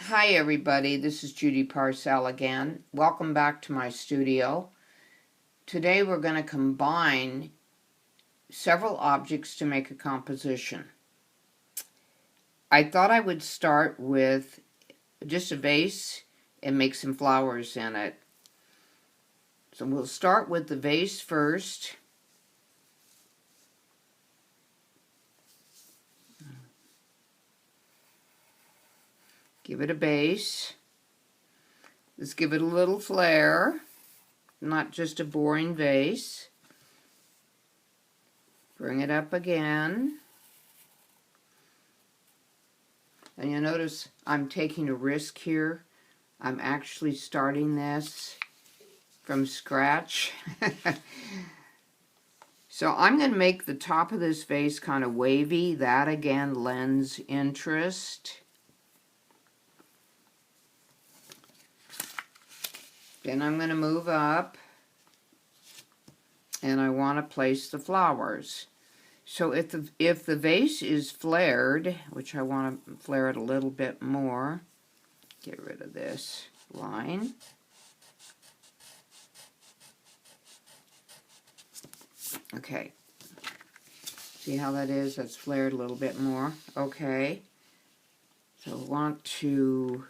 Hi everybody, this is Judy Parcell again. Welcome back to my studio. Today we're going to combine several objects to make a composition. I thought I would start with just a vase and make some flowers in it. So we'll start with the vase first. Give it a base. Let's give it a little flair, not just a boring vase. Bring it up again. And you'll notice I'm taking a risk here. I'm actually starting this from scratch. So I'm going to make the top of this vase kind of wavy. That again lends interest. Then I'm going to move up, and I want to place the flowers. So if the vase is flared, which I want to flare it a little bit more, get rid of this line. Okay. See how that is? That's flared a little bit more. Okay. So I want to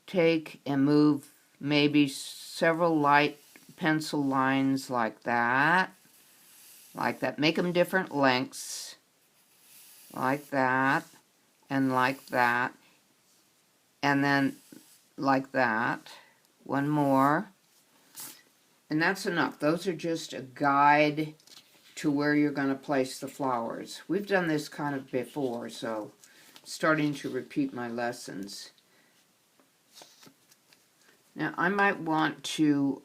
take and move maybe several light pencil lines like that. Make them different lengths, like that, and like that, and then like that. One more, and that's enough. Those are just a guide to where you're going to place the flowers. We've done this kind of before, so starting to repeat my lessons. Now I might want to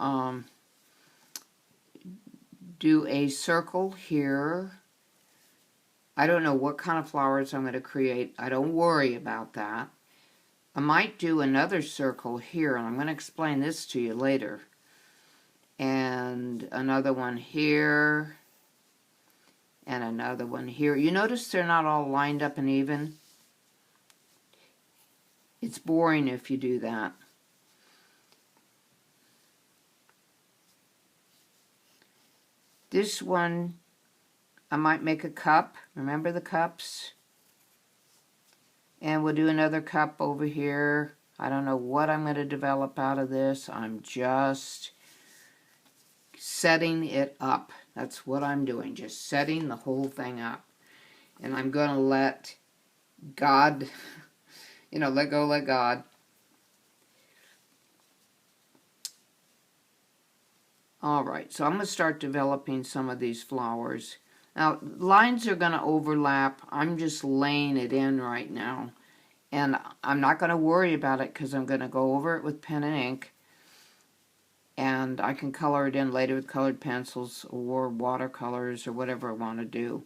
do a circle here. I don't know what kind of flowers I'm going to create. I don't worry about that. I might do another circle here, and I'm going to explain this to you later. And another one here, and another one here. You notice they're not all lined up and even? It's boring if you do that. This one, I might make a cup. Remember the cups? And we'll do another cup over here. I don't know what I'm going to develop out of this. I'm just setting it up. That's what I'm doing, just setting the whole thing up. And I'm going to let God, let go, let God. Alright, so I'm going to start developing some of these flowers. Now, lines are going to overlap. I'm just laying it in right now. And I'm not going to worry about it because I'm going to go over it with pen and ink. And I can color it in later with colored pencils or watercolors or whatever I want to do.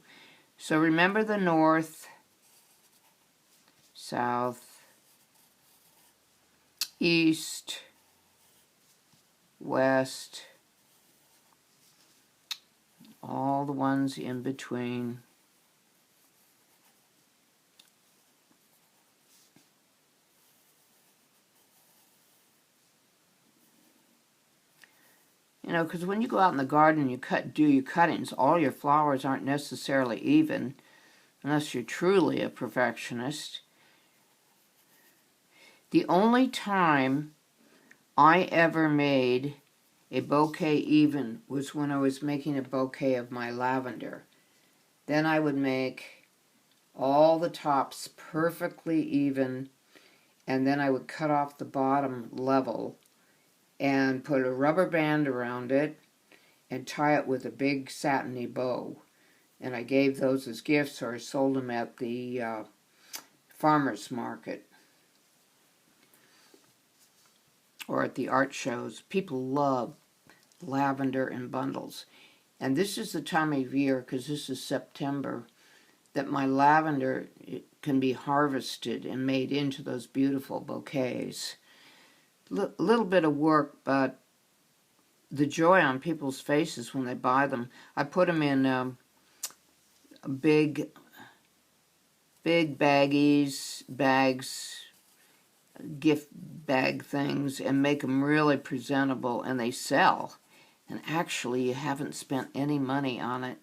So remember the north, south, east, west, all the ones in between. Because when you go out in the garden, you do your cuttings, all your flowers aren't necessarily even, unless you're truly a perfectionist. The only time I ever made a bouquet even was when I was making a bouquet of my lavender. Then I would make all the tops perfectly even, and then I would cut off the bottom level and put a rubber band around it and tie it with a big satiny bow. And I gave those as gifts, or I sold them at the farmer's market or at the art shows. People love lavender in bundles. And this is the time of year, because this is September, that my lavender can be harvested and made into those beautiful bouquets. Little bit of work, but the joy on people's faces when they buy them. I put them in a big big bags, gift bag things, and make them really presentable, and they sell. And actually, you haven't spent any money on it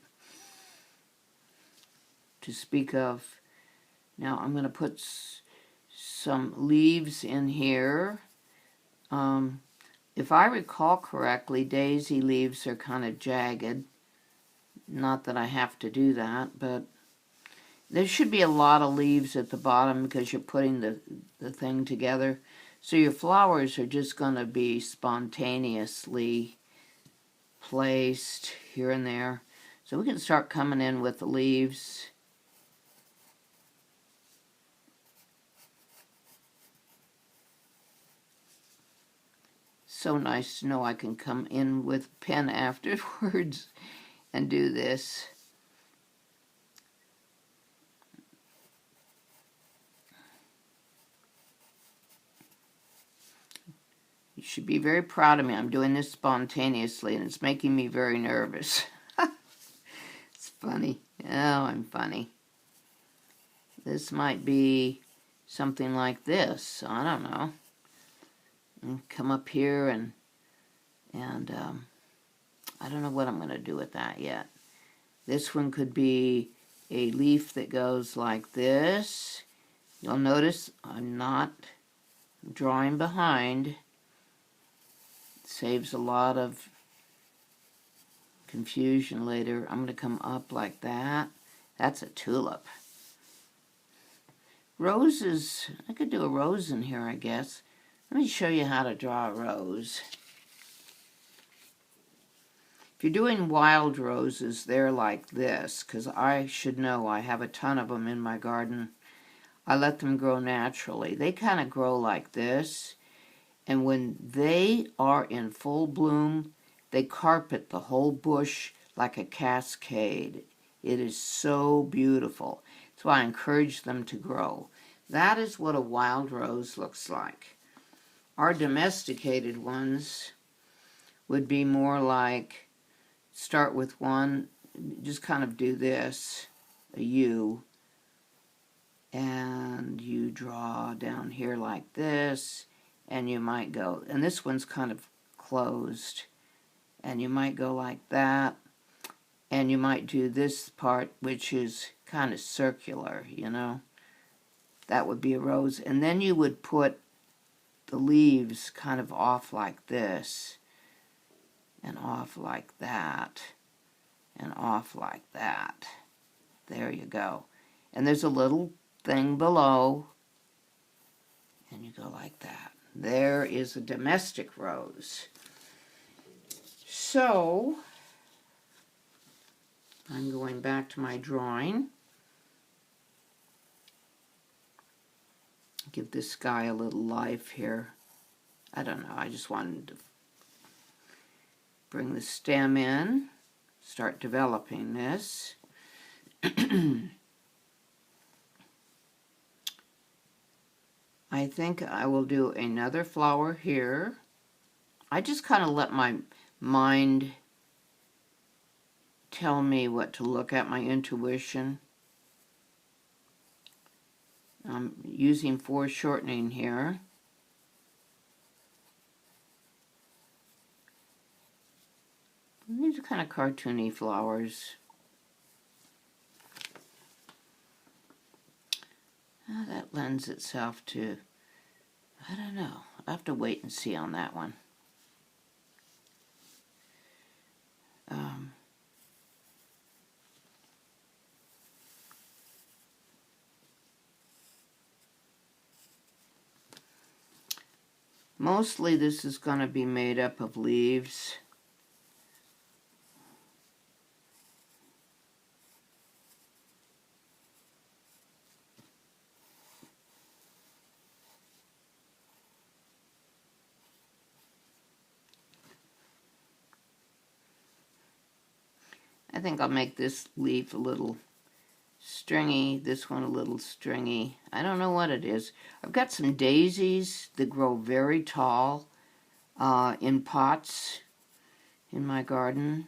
to speak of. Now, I'm going to put some leaves in here. If I recall correctly, daisy leaves are kind of jagged. Not that I have to do that, but there should be a lot of leaves at the bottom because you're putting the thing together. So your flowers are just going to be spontaneously placed here and there. So we can start coming in with the leaves. So nice to know I can come in with a pen afterwards and do this. You should be very proud of me. I'm doing this spontaneously, and it's making me very nervous. It's funny. Oh, I'm funny. This might be something like this. I don't know. And come up here and I don't know what I'm going to do with that yet. This one could be a leaf that goes like this. You'll notice I'm not drawing behind. It saves a lot of confusion later. I'm going to come up like that. That's a tulip. Roses, I could do a rose in here, I guess. Let me show you how to draw a rose. If you're doing wild roses, they're like this, because I should know I have a ton of them in my garden. I let them grow naturally. They kind of grow like this, and when they are in full bloom, they carpet the whole bush like a cascade. It is so beautiful. That's why I encourage them to grow. That is what a wild rose looks like. Our domesticated ones would be more like, start with one, just kind of do this, a U, and you draw down here like this, and you might go, and this one's kind of closed, and you might go like that, and you might do this part, which is kind of circular, you know. That would be a rose, and then you would put the leaves kind of off like this, and off like that, and off like that. There you go. And there's a little thing below, and you go like that. There is a domestic rose. So, I'm going back to my drawing. Give this guy a little life here. I don't know, I just wanted to bring the stem in, start developing this. I think I will do another flower here. I just kind of let my mind tell me what to look at, my intuition. I'm using foreshortening here. These are kind of cartoony flowers. That lends itself to, I don't know. I'll have to wait and see on that one. Mostly this is going to be made up of leaves. I think I'll make this leaf a little stringy, this one a little stringy. I don't know what it is. I've got some daisies that grow very tall in pots in my garden.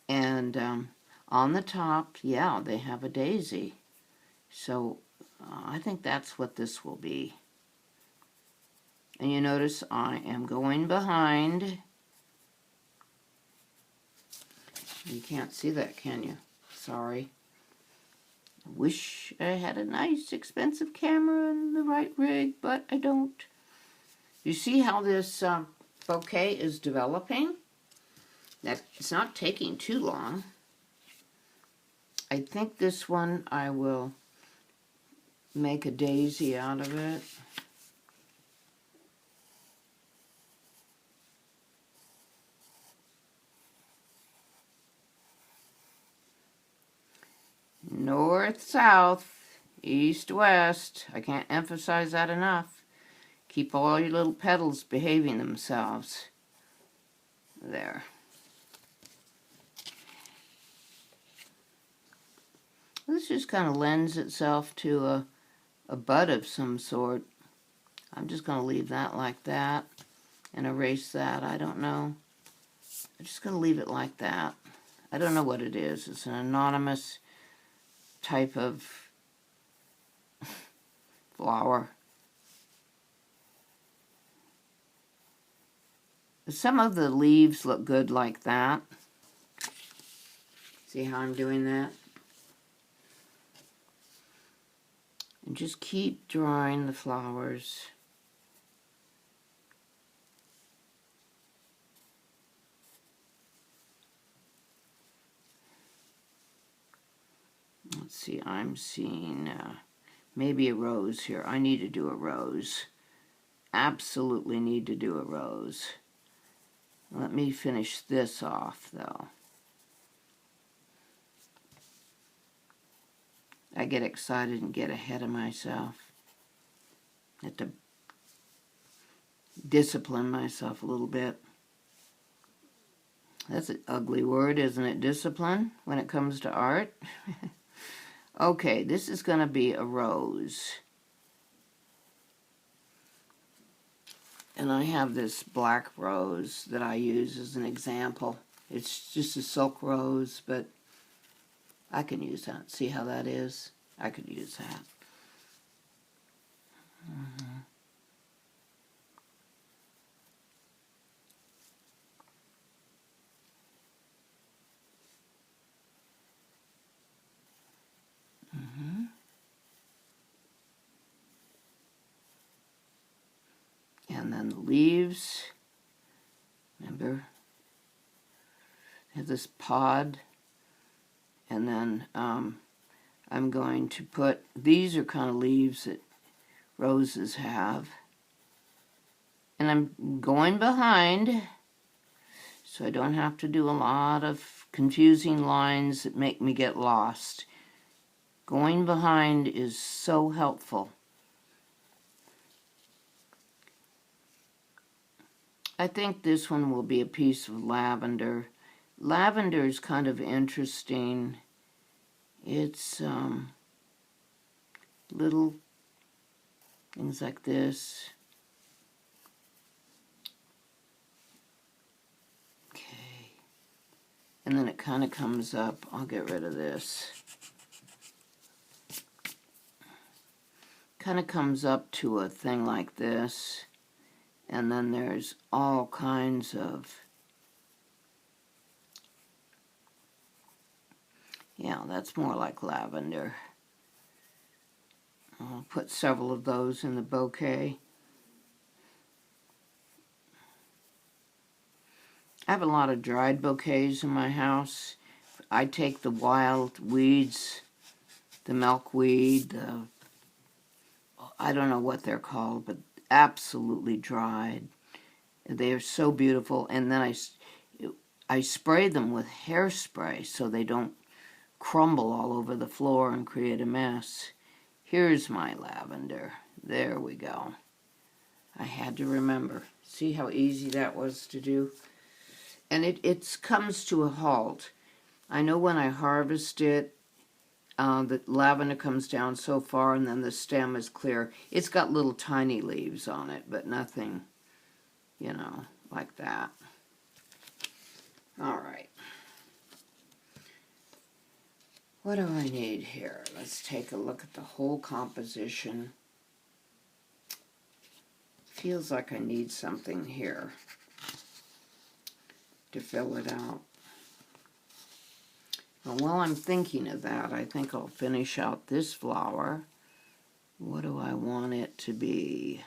And on the top, yeah, they have a daisy. So I think that's what this will be. And you notice I am going behind. You can't see that, can you? Sorry. I wish I had a nice, expensive camera and the right rig, but I don't. You see how this bouquet is developing? That it's not taking too long. I think this one I will make a daisy out of it. North, south, east, west. I can't emphasize that enough. Keep all your little petals behaving themselves. There. This just kind of lends itself to a bud of some sort. I'm just going to leave that like that and erase that. I don't know. I'm just going to leave it like that. I don't know what it is. It's an anonymous type of flower. Some of the leaves look good like that. See how I'm doing that? And just keep drawing the flowers. Let's see, I'm seeing maybe a rose here. I need to do a rose. Absolutely need to do a rose. Let me finish this off, though. I get excited and get ahead of myself. I have to discipline myself a little bit. That's an ugly word, isn't it? Discipline, when it comes to art. Okay, this is going to be a rose. And I have this black rose that I use as an example. It's just a silk rose, but I can use that. See how that is? I could use that. And then the leaves, remember, have this pod, and then I'm going to put, these are kind of leaves that roses have, and I'm going behind, so I don't have to do a lot of confusing lines that make me get lost. Going behind is so helpful. I think this one will be a piece of lavender. Lavender is kind of interesting. It's little things like this. Okay. And then it kind of comes up. I'll get rid of this. Kind of comes up to a thing like this. And then there's all kinds of, yeah, that's more like lavender. I'll put several of those in the bouquet. I have a lot of dried bouquets in my house. I take the wild weeds, the milkweed, I don't know what they're called, but absolutely dried. They are so beautiful, and then I spray them with hairspray so they don't crumble all over the floor and create a mess. Here's my lavender. There we go. I had to remember. See how easy that was to do? And it comes to a halt. I know when I harvest it, the lavender comes down so far and then the stem is clear. It's got little tiny leaves on it, but nothing, you know, like that. All right. What do I need here? Let's take a look at the whole composition. Feels like I need something here to fill it out. Well, while I'm thinking of that, I think I'll finish out this flower. What do I want it to be?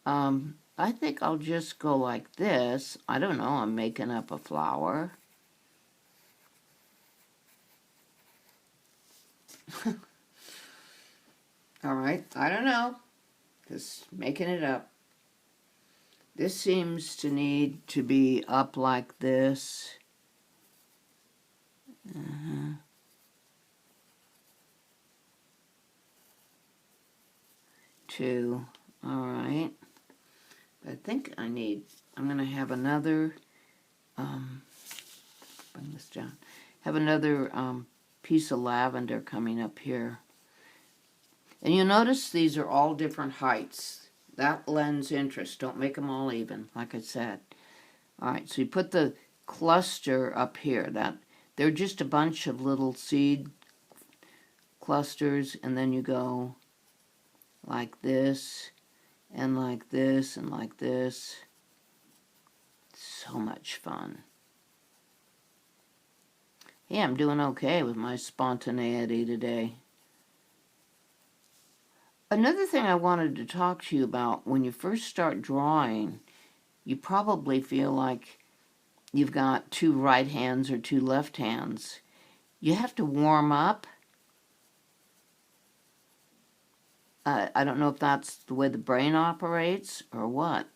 I think I'll just go like this. I don't know, I'm making up a flower. All right, I don't know. Just making it up. This seems to need to be up like this. Two. All right. I think I'm going to have another, bring this down, have another piece of lavender coming up here. And you notice these are all different heights. That lends interest. Don't make them all even, like I said. All right, so you put the cluster up here. They're just a bunch of little seed clusters, and then you go like this, and like this, and like this. So much fun. Yeah, I'm doing okay with my spontaneity today. Another thing I wanted to talk to you about, when you first start drawing, you probably feel like you've got two right hands or two left hands. You have to warm up. I don't know if that's the way the brain operates or what.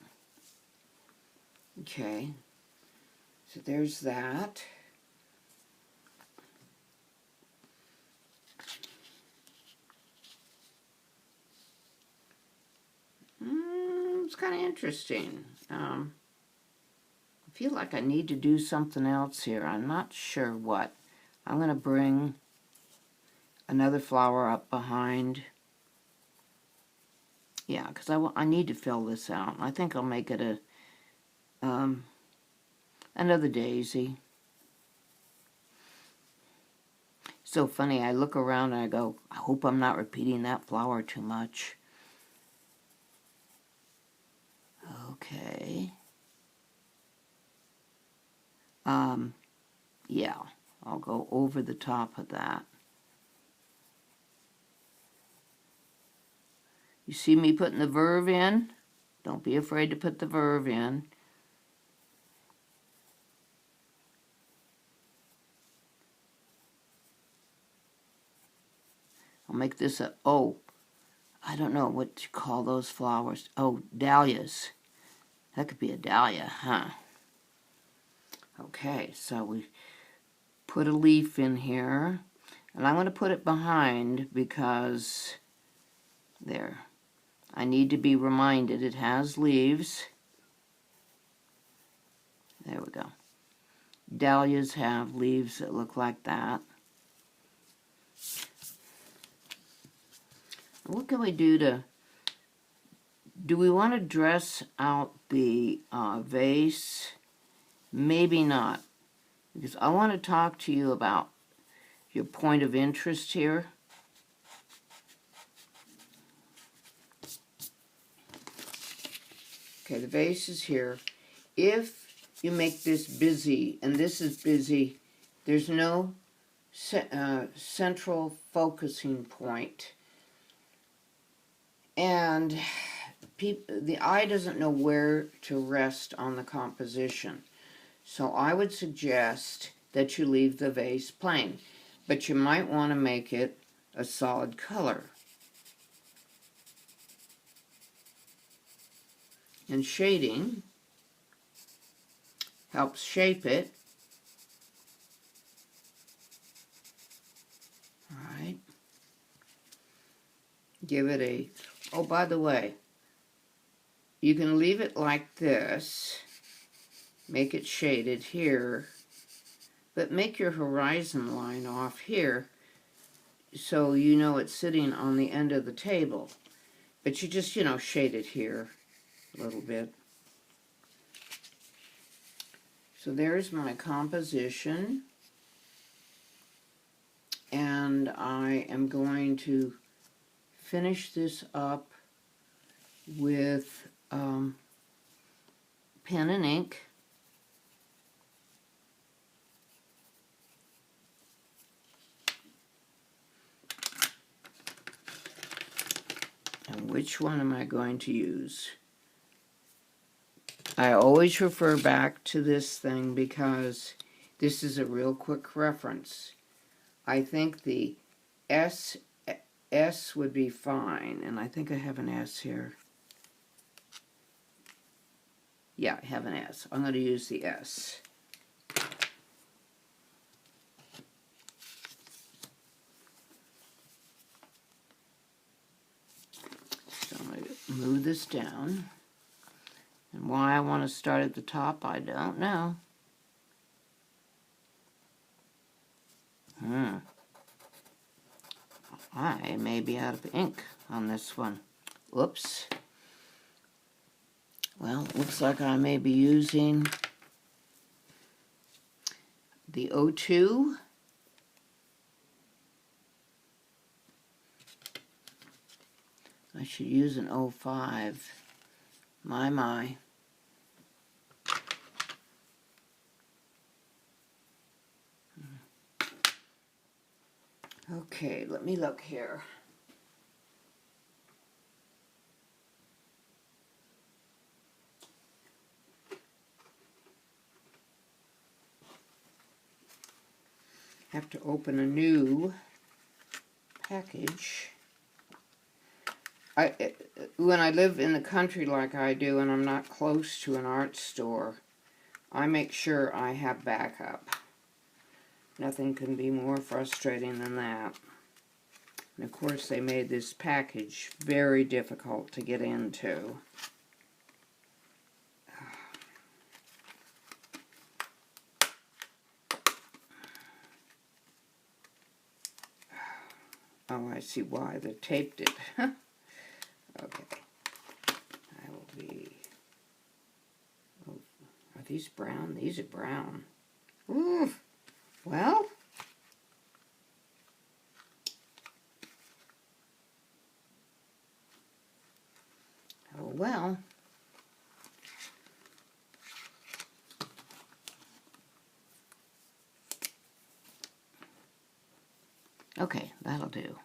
Okay, so there's that. It's kind of interesting. I feel like I need to do something else here. I'm not sure what. I'm going to bring another flower up behind. Yeah, because I need to fill this out. I think I'll make it another daisy. So funny, I look around and I go, I hope I'm not repeating that flower too much. Okay. Yeah, I'll go over the top of that. You see me putting the verve in? Don't be afraid to put the verve in. I'll make this a, I don't know what you call those flowers. Oh, dahlias. That could be a dahlia, huh? Okay, so we put a leaf in here. And I'm going to put it behind because, there. I need to be reminded it has leaves. There we go. Dahlias have leaves that look like that. What can we do we want to dress out the vase? Maybe not, because I want to talk to you about your point of interest here. Okay, the vase is here. If you make this busy, and this is busy, there's no central focusing point. And the eye doesn't know where to rest on the composition. So I would suggest that you leave the vase plain. But you might want to make it a solid color. And shading helps shape it. All right. Give it a, oh, by the way, you can leave it like this, make it shaded here, but make your horizon line off here so you know it's sitting on the end of the table. But you just, shade it here a little bit. So there's my composition. and I am going to finish this up with pen and ink. And which one am I going to use? I always refer back to this thing because this is a real quick reference. I think the S would be fine, and I think I have an S here. Yeah, I have an S. I'm going to use the S. So I'm going to move this down. And why I want to start at the top, I don't know. I may be out of ink on this one. Whoops. Well, looks like I may be using the 02. I should use an 05. My. Okay, let me look here. Have to open a new package. When I live in the country like I do and I'm not close to an art store, I make sure I have backup. Nothing can be more frustrating than that. And of course they made this package very difficult to get into. Oh, I see why they taped it. Okay. I will be... Oh, are these brown? These are brown. Ooh. Well... Oh, well. Okay, that'll do.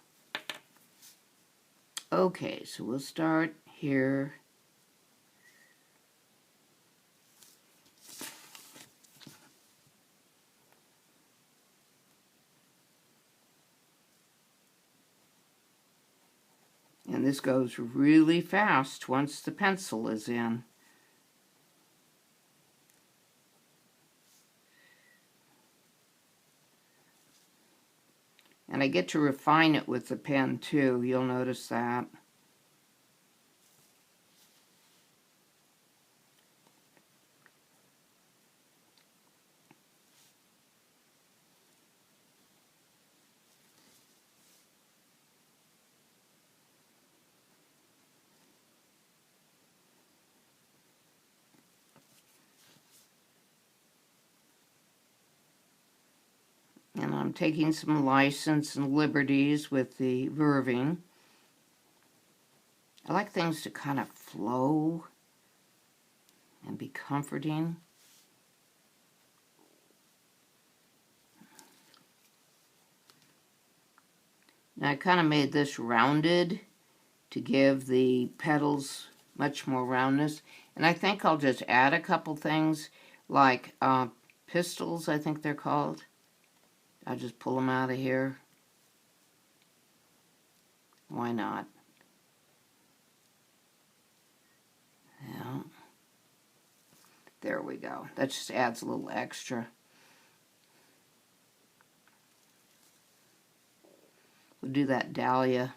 Okay, so we'll start here. And this goes really fast once the pencil is in. And I get to refine it with the pen too, you'll notice that. And I'm taking some license and liberties with the verving. I like things to kind of flow and be comforting. Now I kind of made this rounded to give the petals much more roundness. And I think I'll just add a couple things like pistils, I think they're called. I'll just pull them out of here. Why not? Yeah. There we go. That just adds a little extra. We'll do that dahlia.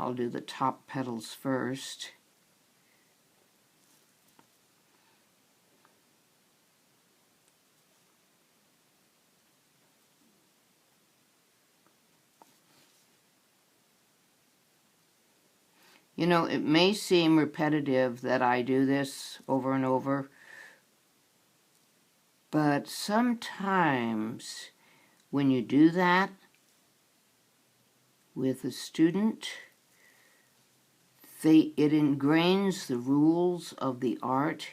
I'll do the top petals first. You know, it may seem repetitive that I do this over and over, but sometimes when you do that with a student, it ingrains the rules of the art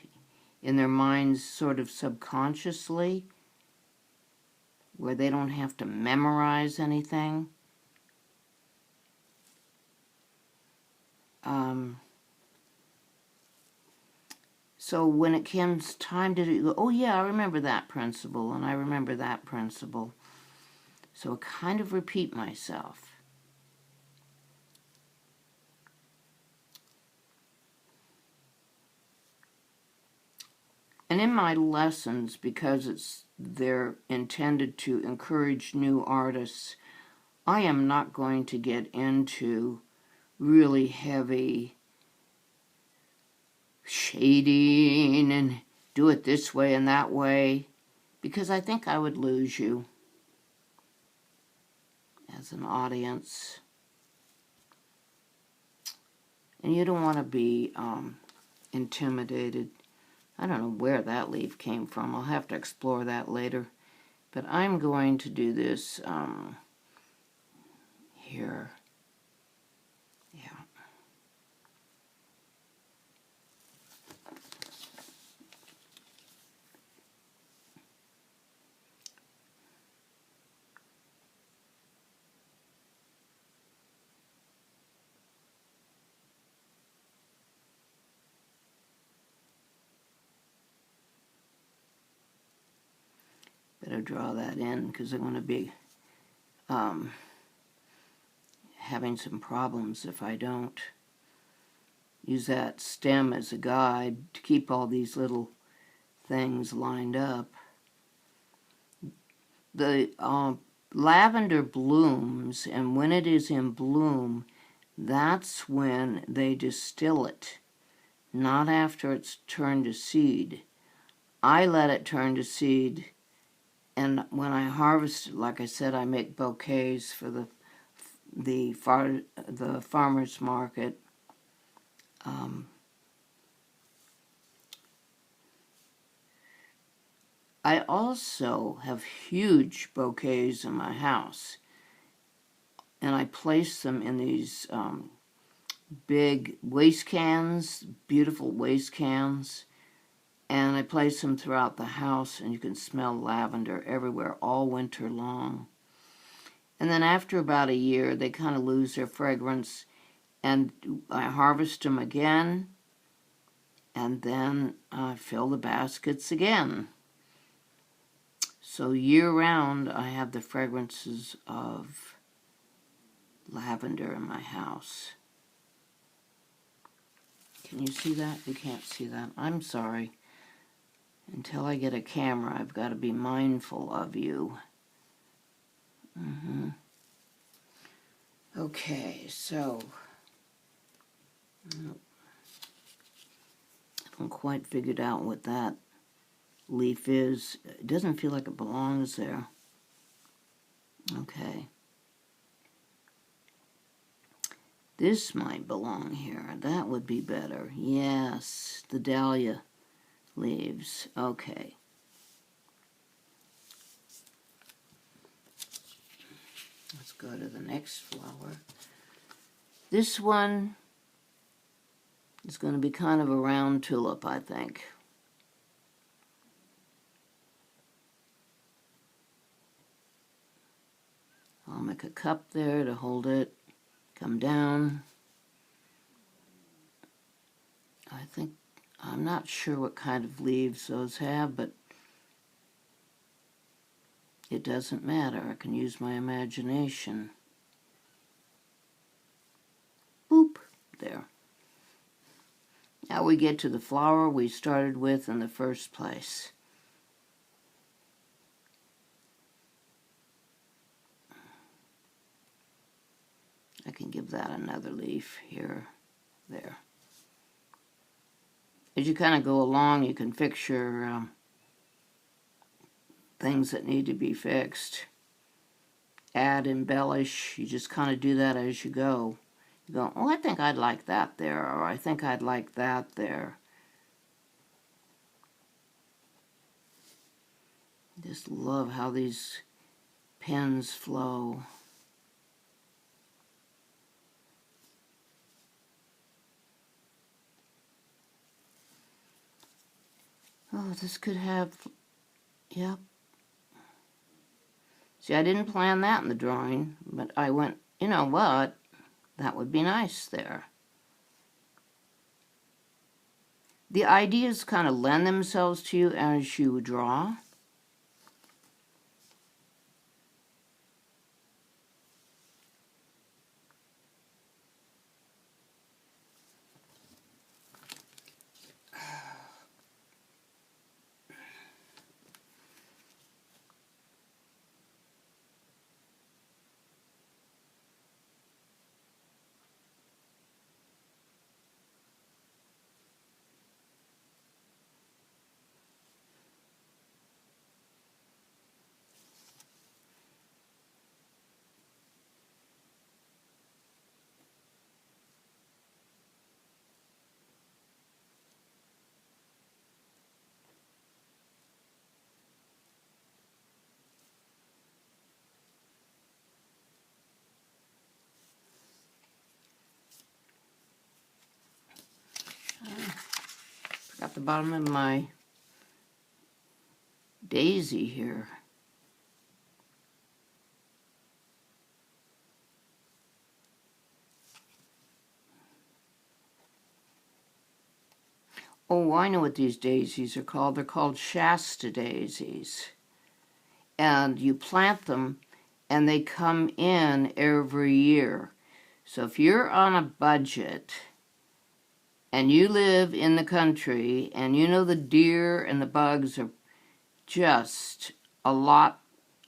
in their minds sort of subconsciously, where they don't have to memorize anything. So when it comes time to do, oh yeah, I remember that principle, and I remember that principle. So I kind of repeat myself. And in my lessons, because they're intended to encourage new artists, I am not going to get into really heavy shading and do it this way and that way, because I think I would lose you as an audience. And you don't want to be intimidated. I don't know where that leaf came from. I'll have to explore that later. But I'm going to do this here. Yeah. Better draw that in because I'm going to be having some problems if I don't use that stem as a guide to keep all these little things lined up. The lavender blooms, and when it is in bloom, that's when they distill it, not after it's turned to seed. I let it turn to seed, and when I harvest it, like I said, I make bouquets for the farmer's market. I also have huge bouquets in my house, and I place them in these big waste cans, beautiful waste cans, and I place them throughout the house, and you can smell lavender everywhere all winter long. And then after about a year, they kind of lose their fragrance, and I harvest them again, and then I fill the baskets again. So year-round, I have the fragrances of lavender in my house. Can you see that? You can't see that. I'm sorry. Until I get a camera, I've got to be mindful of you. Okay, so I haven't quite figured out what that leaf is. It doesn't feel like it belongs there. Okay. This might belong here. That would be better. Yes, the dahlia leaves. Okay. Let's go to the next flower. This one is going to be kind of a round tulip, I think. I'll make a cup there to hold it. Come down. I'm not sure what kind of leaves those have, but it doesn't matter. I can use my imagination. Boop. There. Now we get to the flower we started with in the first place. I can give that another leaf here, there. As you kind of go along, you can fix your things that need to be fixed. Add, embellish, you just kind of do that as you go. You go, oh, I think I'd like that there, or I think I'd like that there. Just love how these pens flow. Oh, this could have, yep. See, I didn't plan that in the drawing, but I went, you know what, that would be nice there. The ideas kind of lend themselves to you as you draw. Got the bottom of my daisy here. Oh, I know what these daisies are called. They're called Shasta daisies. And you plant them, and they come in every year. So if you're on a budget, and you live in the country, and you know the deer and the bugs are just a lot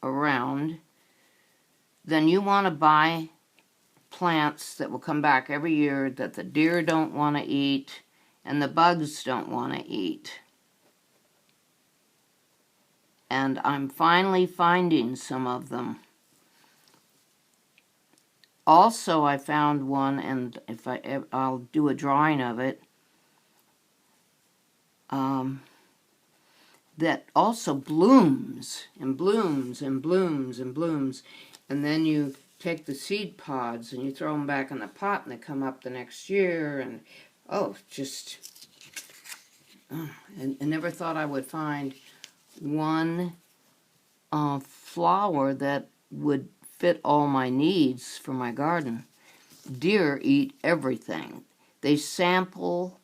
around, then you want to buy plants that will come back every year that the deer don't want to eat and the bugs don't want to eat. And I'm finally finding some of them. Also, I found one, and if I'll do a drawing of it, that also blooms and blooms and blooms and blooms. And then you take the seed pods and you throw them back in the pot and they come up the next year. And oh, just, I never thought I would find one flower that would fit all my needs for my garden. Deer eat everything. They sample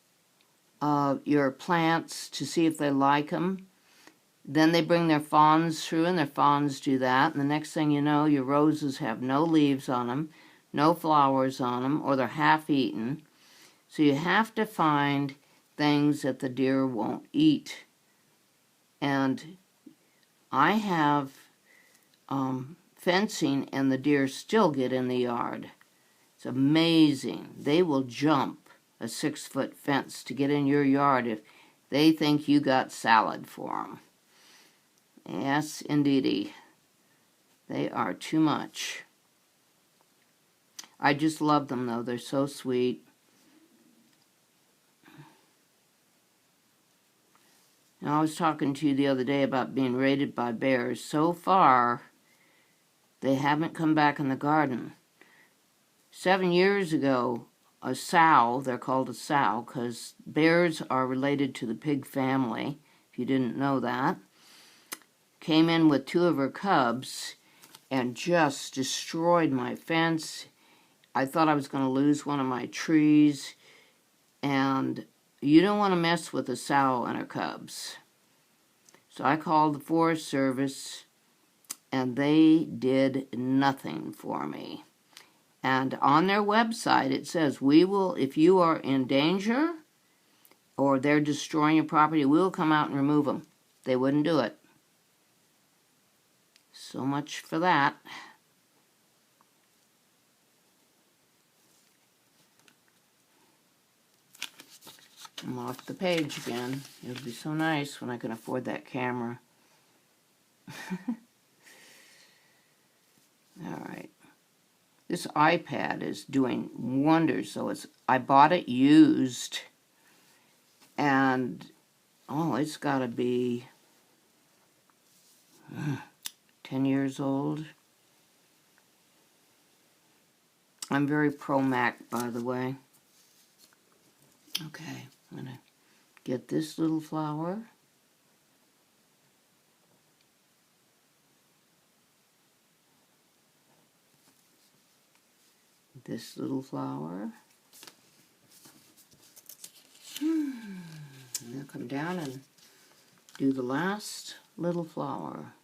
your plants to see if they like them. Then they bring their fawns through, and their fawns do that. And the next thing you know, your roses have no leaves on them, no flowers on them, or they're half-eaten. So you have to find things that the deer won't eat. And I have fencing, and the deer still get in the yard. It's amazing. They will jump a 6-foot fence to get in your yard if they think you got salad for them. Yes, indeedy. They are too much. I just love them, though. They're so sweet. Now, I was talking to you the other day about being raided by bears. So far, they haven't come back in the garden. 7 years ago, a sow, they're called a sow because bears are related to the pig family, if you didn't know that, came in with 2 of her cubs and just destroyed my fence. I thought I was going to lose one of my trees, and you don't want to mess with a sow and her cubs. So I called the Forest Service, and they did nothing for me. And on their website it says, we will, if you are in danger or they're destroying your property, we'll come out and remove them. They wouldn't do it. So much for that. I'm off the page again. It would be so nice when I can afford that camera. All right. This iPad is doing wonders. So I bought it used, and oh, it's got to be 10 years old. I'm very pro Mac, by the way. Okay, I'm going to get this little flower. This little flower. And I'll come down and do the last little flower.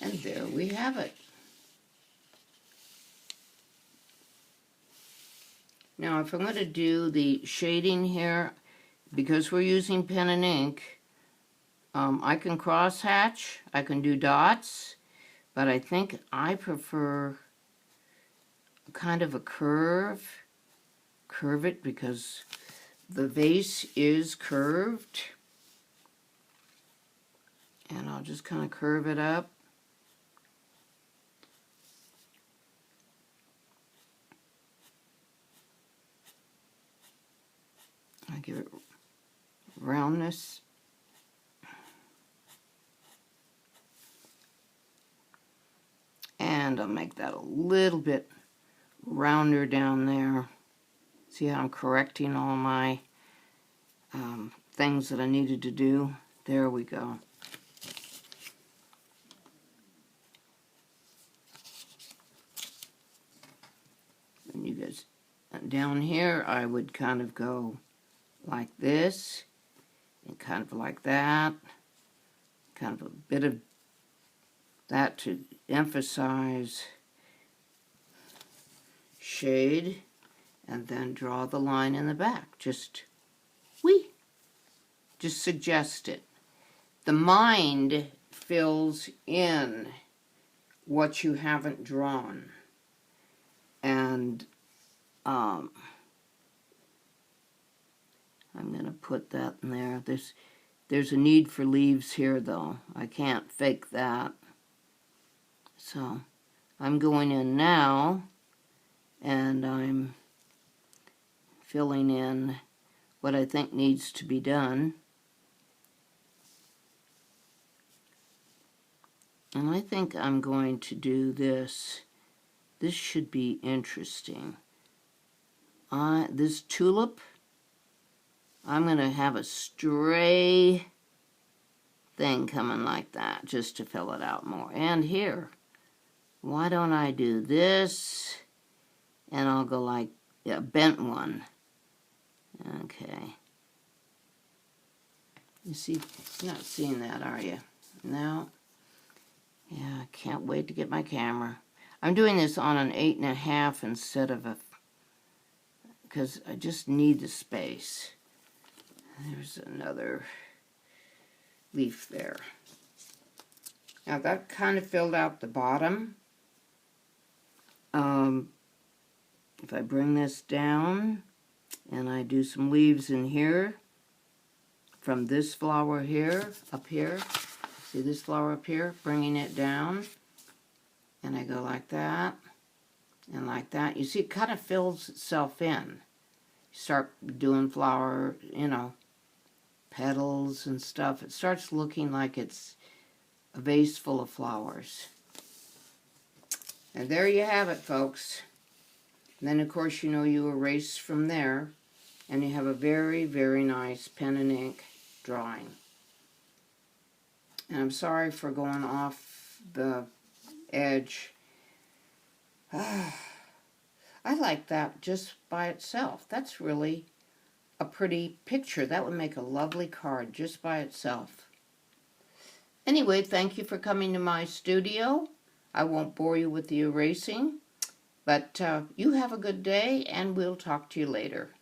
And there we have it. Now, if I'm going to do the shading here, because we're using pen and ink, I can cross-hatch, I can do dots, but I think I prefer kind of a curve it because the vase is curved. And I'll just kind of curve it up. I give it roundness. And I'll make that a little bit rounder down there. See how I'm correcting all my things that I needed to do? There we go. And you guys, down here I would kind of go like this, and kind of like that, kind of a bit of that to emphasize shade, and then draw the line in the back. Just suggest it. The mind fills in what you haven't drawn. And I'm going to put that in there. There's a need for leaves here, though. I can't fake that. So I'm going in now, and I'm filling in what I think needs to be done. And I think I'm going to do this. This should be interesting. This tulip, I'm going to have a stray thing coming like that just to fill it out more. And here, why don't I do this? And I'll go like a bent one. Okay. You see, you're not seeing that, are you? No. Yeah, I can't wait to get my camera. I'm doing this on an 8.5 instead of a, because I just need the space. There's another leaf there. Now that kind of filled out the bottom. If I bring this down and I do some leaves in here from this flower here, up here, see this flower up here, bringing it down, and I go like that and like that. You see, it kind of fills itself in. You start doing flower, you know, petals and stuff. It starts looking like it's a vase full of flowers. And there you have it, folks. And then, of course, you know, you erase from there, and you have a very, very nice pen and ink drawing. And I'm sorry for going off the edge. I like that just by itself. That's really a pretty picture. That would make a lovely card just by itself. Anyway, thank you for coming to my studio. I won't bore you with the erasing, but you have a good day, and we'll talk to you later.